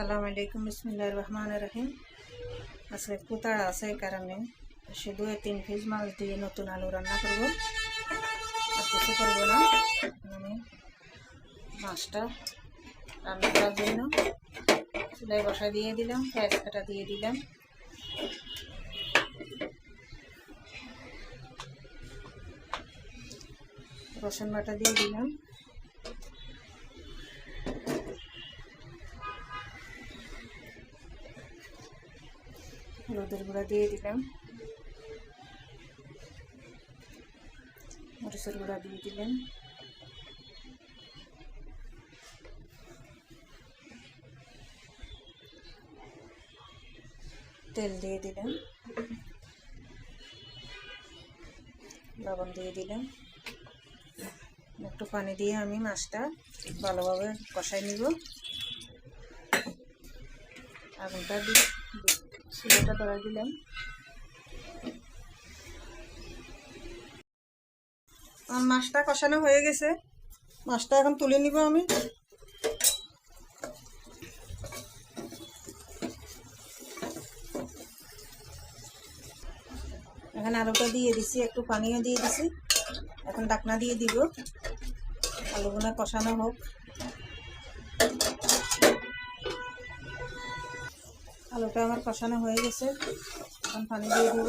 আসসালামু আলাইকুম, বিসমিল্লাহির রহমানির রহিম। আজকে একটু তাড়া আছে, এই কারণে শুধু 3 পিস মাছ দিয়ে নতুন আলু রান্না করব, আর কিছু করবো না। আমি মাছটা রান্না করার জন্য চুলায় বসা দিয়ে দিলাম, পেঁয়াজ কাটা দিয়ে দিলাম, রসুন বাটা দিয়ে দিলাম, হলুদের গুঁড়া দিয়ে দিলাম, মরিচের গুঁড়া দিয়ে দিলাম, তেল দিয়ে দিলাম, লবণ দিয়ে দিলাম। একটু পানি দিয়ে আমি মাছটা ভালোভাবে কষাই নিব। আগুনটা চুলাটা ধরাই দিলাম। আমার মাছটা কষানো হয়ে গেছে, মাছটা এখন তুলে নিব আমি। এখন আলুটা দিয়ে দিছি, একটু পানিও দিয়ে দিছি। এখন ঢাকনা দিয়ে দিব, আলুগুলো কষানো হোক। আলুটা আমার কষানো হয়ে গেছে, এখন পানি দিয়ে দিব,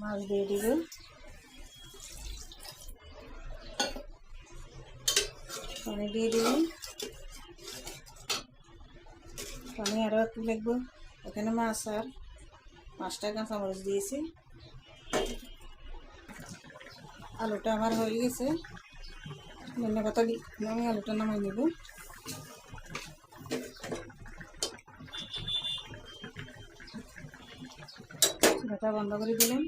মাছ দিয়ে দিব, পানি দিয়ে দিব, পানি আরও একটু লাগবে। এখানে মাছ আর মাছটা কাঁচামরিচ দিয়েছি। আলুটা আমার হয়ে গেছে, ধন্যবাদ। আমি আলুটা নামাই নিব। চুলাটা বন্ধ করে দিলাম।